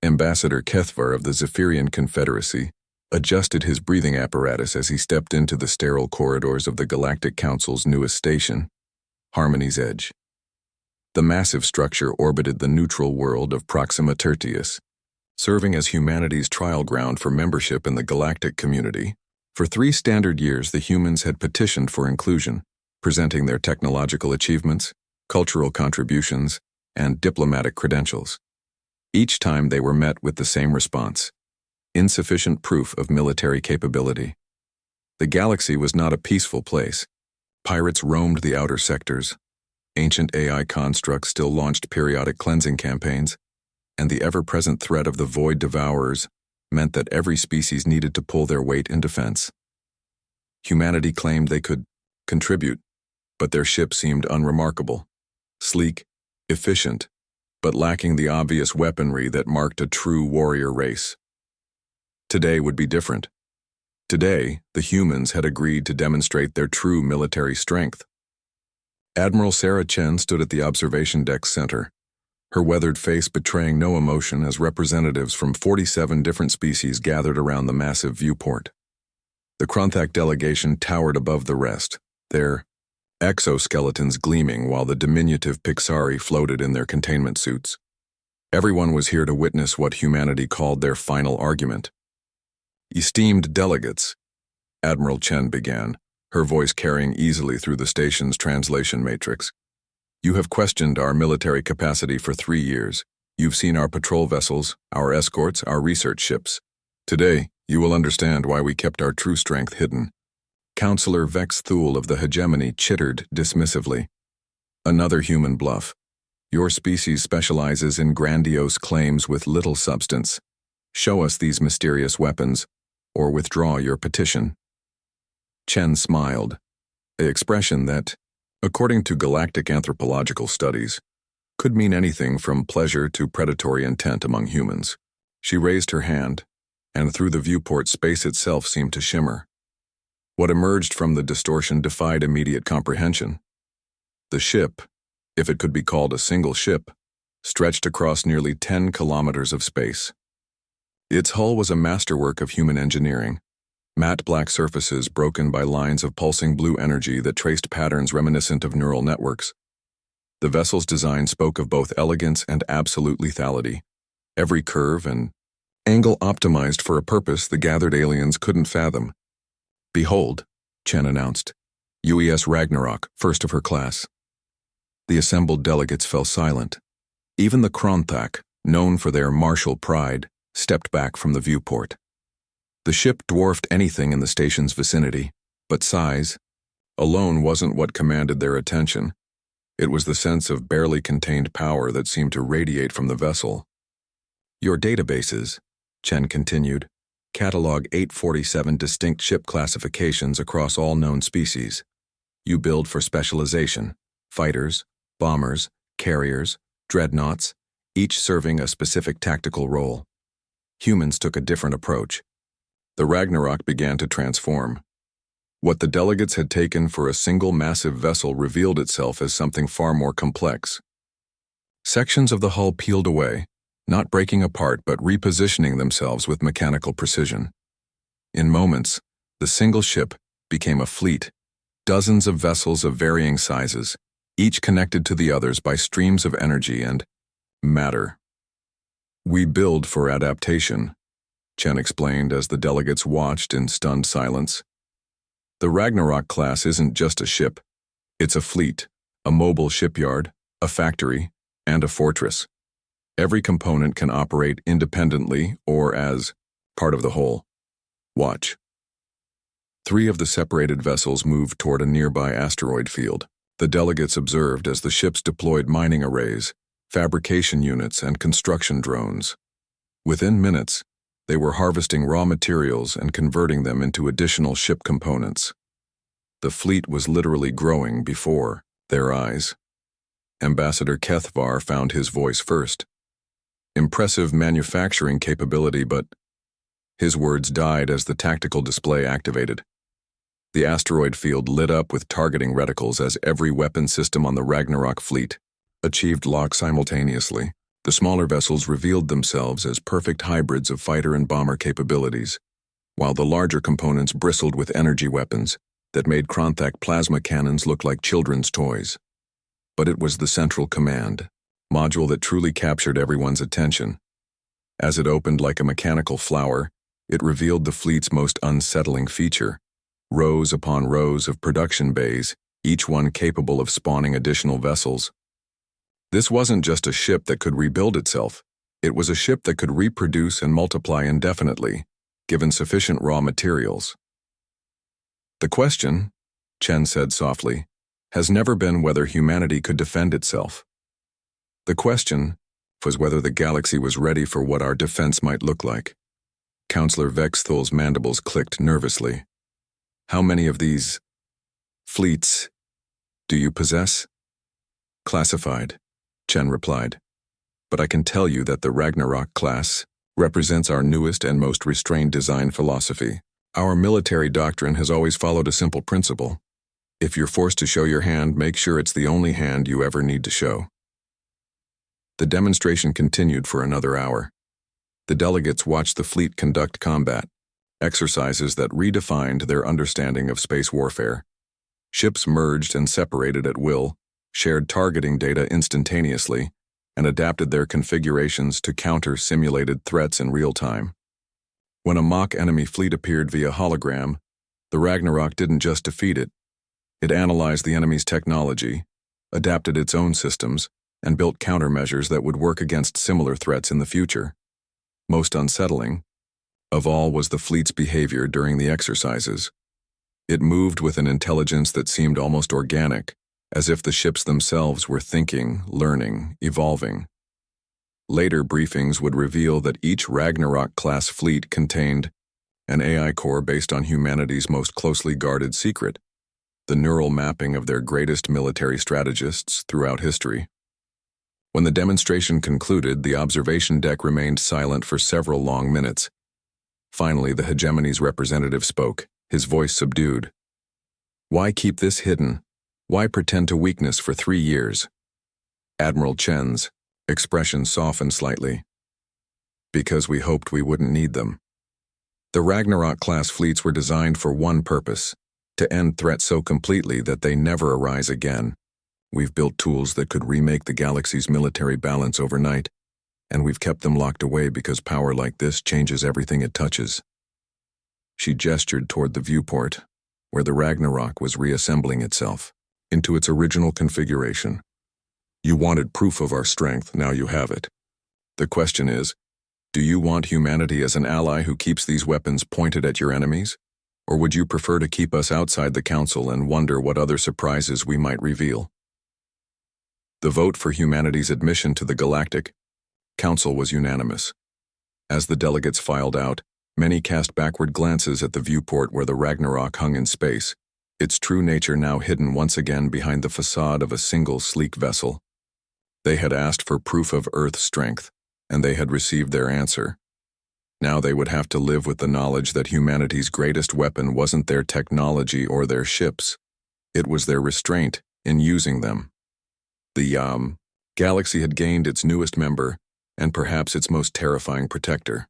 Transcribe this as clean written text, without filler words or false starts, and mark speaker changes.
Speaker 1: Ambassador Kethvar of the Zephyrian Confederacy adjusted his breathing apparatus as he stepped into the sterile corridors of the Galactic Council's newest station, Harmony's Edge. The massive structure orbited the neutral world of Proxima Tertius, serving as humanity's trial ground for membership in the galactic community. For 3 standard years, the humans had petitioned for inclusion, presenting their technological achievements, cultural contributions, and diplomatic credentials. Each time they were met with the same response: insufficient proof of military capability. The galaxy was not a peaceful place. Pirates roamed the outer sectors. Ancient AI constructs still launched periodic cleansing campaigns, and the ever-present threat of the Void Devourers meant that every species needed to pull their weight in defense. Humanity claimed they could contribute, but their ship seemed unremarkable, sleek, efficient, but lacking the obvious weaponry that marked a true warrior race. Today would be different. Today, the humans had agreed to demonstrate their true military strength. Admiral Sarah Chen stood at the observation deck center, her weathered face betraying no emotion as representatives from 47 different species gathered around the massive viewport. The Kronthak delegation towered above the rest, their exoskeletons gleaming while the diminutive Pixari floated in their containment suits. Everyone was here to witness what humanity called their final argument. "Esteemed delegates," Admiral Chen began, her voice carrying easily through the station's translation matrix. "You have questioned our military capacity for 3 years. You've seen our patrol vessels, our escorts, our research ships. Today, you will understand why we kept our true strength hidden." Counselor Vex Thule of the Hegemony chittered dismissively. "Another human bluff. Your species specializes in grandiose claims with little substance. Show us these mysterious weapons, or withdraw your petition." Chen smiled, an expression that, according to galactic anthropological studies, could mean anything from pleasure to predatory intent among humans. She raised her hand, and through the viewport space itself seemed to shimmer. What emerged from the distortion defied immediate comprehension. The ship, if it could be called a single ship, stretched across nearly 10 kilometers of space. Its hull was a masterwork of human engineering, matte black surfaces broken by lines of pulsing blue energy that traced patterns reminiscent of neural networks. The vessel's design spoke of both elegance and absolute lethality, every curve and angle optimized for a purpose the gathered aliens couldn't fathom. "Behold," Chen announced, "UES Ragnarok, first of her class." The assembled delegates fell silent. Even the Kronthak, known for their martial pride, stepped back from the viewport. The ship dwarfed anything in the station's vicinity, but size alone wasn't what commanded their attention. It was the sense of barely contained power that seemed to radiate from the vessel. "Your databases," Chen continued, "catalog 847 distinct ship classifications across all known species. You build for specialization: fighters, bombers, carriers, dreadnoughts, each serving a specific tactical role. Humans took a different approach. The Ragnarok began to transform. What the delegates had taken for a single massive vessel revealed itself as something far more complex. Sections of the hull peeled away, not breaking apart but repositioning themselves with mechanical precision. In moments, the single ship became a fleet, dozens of vessels of varying sizes, each connected to the others by streams of energy and matter. "We build for adaptation," Chen explained as the delegates watched in stunned silence. "The Ragnarok class isn't just a ship. It's a fleet, a mobile shipyard, a factory, and a fortress. Every component can operate independently or as part of the whole. Watch." 3 of the separated vessels moved toward a nearby asteroid field. The delegates observed as the ships deployed mining arrays, fabrication units, and construction drones. Within minutes, they were harvesting raw materials and converting them into additional ship components. The fleet was literally growing before their eyes. Ambassador Kethvar found his voice first. "Impressive manufacturing capability, but..." His words died as the tactical display activated. The asteroid field lit up with targeting reticles as every weapon system on the Ragnarok fleet achieved lock simultaneously. The smaller vessels revealed themselves as perfect hybrids of fighter and bomber capabilities, while the larger components bristled with energy weapons that made Kronthak plasma cannons look like children's toys. But it was the Central Command module that truly captured everyone's attention. As it opened like a mechanical flower, it revealed the fleet's most unsettling feature: rows upon rows of production bays, each one capable of spawning additional vessels. This wasn't just a ship that could rebuild itself. It was a ship that could reproduce and multiply indefinitely, given sufficient raw materials. The question, Chen said softly, has never been whether humanity could defend itself. The question was whether the galaxy was ready for what our defense might look like. Counselor Vexthul's mandibles clicked nervously. How many of these fleets do you possess? Classified, Chen replied. But I can tell you that the Ragnarok class represents our newest and most restrained design philosophy. Our military doctrine has always followed a simple principle. If you're forced to show your hand, make sure it's the only hand you ever need to show. The demonstration continued for another hour. The delegates watched the fleet conduct combat, exercises that redefined their understanding of space warfare. Ships merged and separated at will, shared targeting data instantaneously, and adapted their configurations to counter simulated threats in real time. When a mock enemy fleet appeared via hologram, the Ragnarok didn't just defeat it. It analyzed the enemy's technology, adapted its own systems, and built countermeasures that would work against similar threats in the future. Most unsettling of all was the fleet's behavior during the exercises. It moved with an intelligence that seemed almost organic, as if the ships themselves were thinking, learning, evolving. Later briefings would reveal that each Ragnarok-class fleet contained an AI core based on humanity's most closely guarded secret, the neural mapping of their greatest military strategists throughout history. When the demonstration concluded, the observation deck remained silent for several long minutes. Finally, the hegemony's representative spoke, his voice subdued. Why keep this hidden? Why pretend to weakness for 3 years? Admiral Chen's expression softened slightly. Because we hoped we wouldn't need them. The Ragnarok-class fleets were designed for one purpose: to end threats so completely that they never arise again. We've built tools that could remake the galaxy's military balance overnight, and we've kept them locked away because power like this changes everything it touches. She gestured toward the viewport, where the Ragnarok was reassembling itself into its original configuration. You wanted proof of our strength, now you have it. The question is, do you want humanity as an ally who keeps these weapons pointed at your enemies? Or would you prefer to keep us outside the Council and wonder what other surprises we might reveal? The vote for humanity's admission to the Galactic Council was unanimous. As the delegates filed out, many cast backward glances at the viewport where the Ragnarok hung in space, its true nature now hidden once again behind the facade of a single sleek vessel. They had asked for proof of Earth's strength, and they had received their answer. Now they would have to live with the knowledge that humanity's greatest weapon wasn't their technology or their ships. It was their restraint in using them. The galaxy had gained its newest member, and perhaps its most terrifying protector.